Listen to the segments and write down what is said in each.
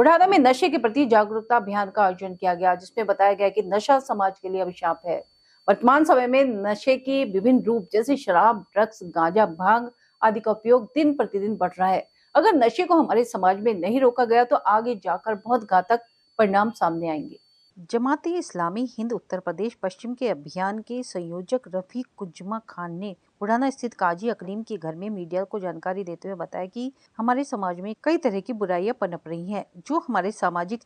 बुढ़ाना में नशे के प्रति जागरूकता अभियान का आयोजन किया गया, जिसमें बताया गया कि नशा समाज के लिए अभिशाप है। वर्तमान समय में नशे के विभिन्न रूप जैसे शराब, ड्रग्स, गांजा, भांग आदि का उपयोग दिन प्रतिदिन बढ़ रहा है। अगर नशे को हमारे समाज में नहीं रोका गया तो आगे जाकर बहुत घातक परिणाम सामने आएंगे। जमात ए इस्लामी हिंद उत्तर प्रदेश पश्चिम के अभियान के संयोजक रफीक कुज्मा खान ने बुढ़ाना स्थित काजी अकलीम के घर में मीडिया को जानकारी देते हुए बताया कि हमारे समाज में कई तरह की बुराइयां पनप रही हैं, जो हमारे सामाजिक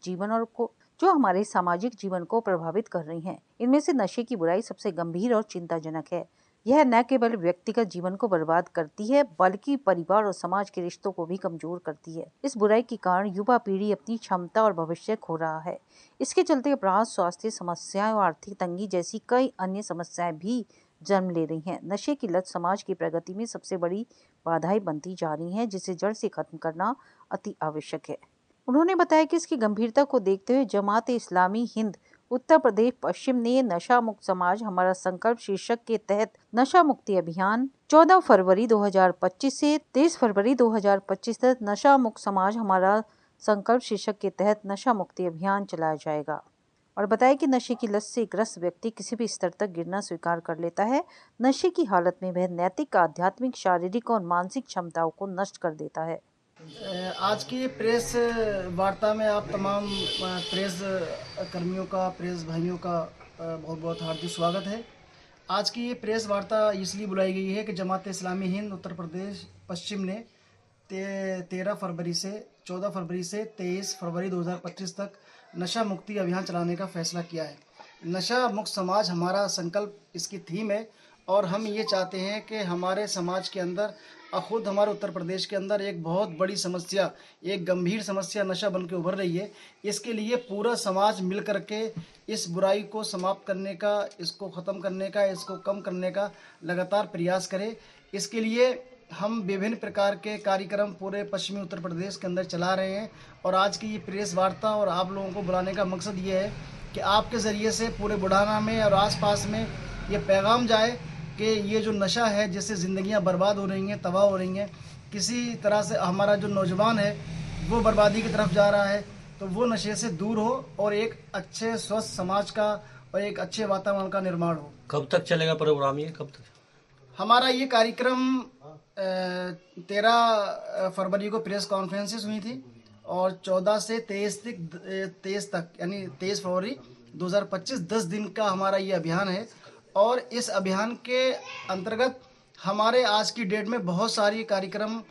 जीवन को प्रभावित कर रही हैं। इनमें से नशे की बुराई सबसे गंभीर और चिंताजनक है। यह न केवल व्यक्तिगत जीवन को बर्बाद करती है, बल्कि परिवार और समाज के रिश्तों को भी कमजोर करती है। इस बुराई के कारण युवा पीढ़ी अपनी क्षमता और भविष्य खो रहा है। इसके चलते अपराध, स्वास्थ्य समस्याएं और आर्थिक तंगी जैसी कई अन्य समस्याएं भी जन्म ले रही हैं। नशे की लत समाज की प्रगति में सबसे बड़ी बाधाएं बनती जा रही हैं, जिसे जड़ से खत्म करना अति आवश्यक है। उन्होंने बताया कि इसकी गंभीरता को देखते हुए जमात ए इस्लामी हिंद उत्तर प्रदेश पश्चिम ने नशा मुक्त समाज हमारा संकल्प शीर्षक के तहत नशा मुक्ति अभियान 14 फरवरी 2025 से 23 फरवरी 2025 तक नशा मुक्त समाज हमारा संकल्प शीर्षक के तहत नशा मुक्ति अभियान चलाया जाएगा और बताया कि नशे की लत से ग्रस्त व्यक्ति किसी भी स्तर तक गिरना स्वीकार कर लेता है। नशे की हालत में वह नैतिक, आध्यात्मिक, शारीरिक और मानसिक क्षमताओं को नष्ट कर देता है। आज की प्रेस वार्ता में आप तमाम प्रेस कर्मियों का, प्रेस भाइयों का बहुत बहुत हार्दिक स्वागत है। आज की ये प्रेस वार्ता इसलिए बुलाई गई है कि जमात इस्लामी हिंद उत्तर प्रदेश पश्चिम ने 13 फरवरी से 14 फरवरी से 23 फरवरी 2025 तक नशा मुक्ति अभियान चलाने का फैसला किया है। नशा मुक्त समाज हमारा संकल्प इसकी थीम है और हम ये चाहते हैं कि हमारे समाज के अंदर खुद हमारे उत्तर प्रदेश के अंदर एक बहुत बड़ी समस्या, एक गंभीर समस्या नशा बन के उभर रही है। इसके लिए पूरा समाज मिल कर के इस बुराई को समाप्त करने का, इसको ख़त्म करने का, इसको कम करने का लगातार प्रयास करे। इसके लिए हम विभिन्न प्रकार के कार्यक्रम पूरे पश्चिमी उत्तर प्रदेश के अंदर चला रहे हैं और आज की ये प्रेस वार्ता और आप लोगों को बुलाने का मकसद ये है कि आपके ज़रिए से पूरे बुढ़ाना में और आसपास में ये पैगाम जाए कि ये जो नशा है, जिससे ज़िंदगियां बर्बाद हो रही हैं, तबाह हो रही हैं, किसी तरह से हमारा जो नौजवान है वो बर्बादी की तरफ जा रहा है, तो वो नशे से दूर हो और एक अच्छे स्वस्थ समाज का और एक अच्छे वातावरण का निर्माण हो। कब तक चलेगा प्रोग्राम, ये कब तक? हमारा ये कार्यक्रम 13 फरवरी को प्रेस कॉन्फ्रेंसेस हुई थी और 14 से 23 तक यानी 23 फरवरी 2025 10 दिन का हमारा ये अभियान है। और इस अभियान के अंतर्गत हमारे आज की डेट में बहुत सारी कार्यक्रम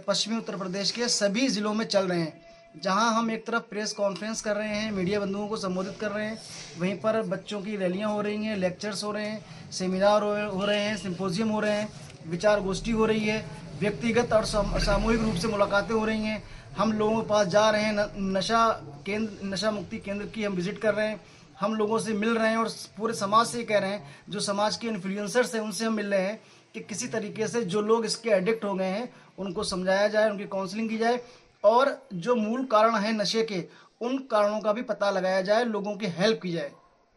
पश्चिमी उत्तर प्रदेश के सभी ज़िलों में चल रहे हैं, जहां हम एक तरफ प्रेस कॉन्फ्रेंस कर रहे हैं, मीडिया बंधुओं को संबोधित कर रहे हैं, वहीं पर बच्चों की रैलियां हो रही हैं, लेक्चर्स हो रहे हैं, सेमिनार हो रहे हैं, सिंपोजियम हो रहे हैं, विचार गोष्ठी हो रही है, व्यक्तिगत और सामूहिक रूप से मुलाकातें हो रही हैं। हम लोगों के पास जा रहे हैं, नशा मुक्ति केंद्र की हम विज़िट कर रहे हैं, हम लोगों से मिल रहे हैं और पूरे समाज से कह रहे हैं, जो समाज के इन्फ्लुएंसर्स हैं उनसे हम मिल रहे हैं कि किसी तरीके से जो लोग इसके एडिक्ट हो गए हैं उनको समझाया जाए, उनकी काउंसलिंग की जाए और जो मूल कारण है नशे के, उन कारणों का भी पता लगाया जाए, लोगों की हेल्प की जाए।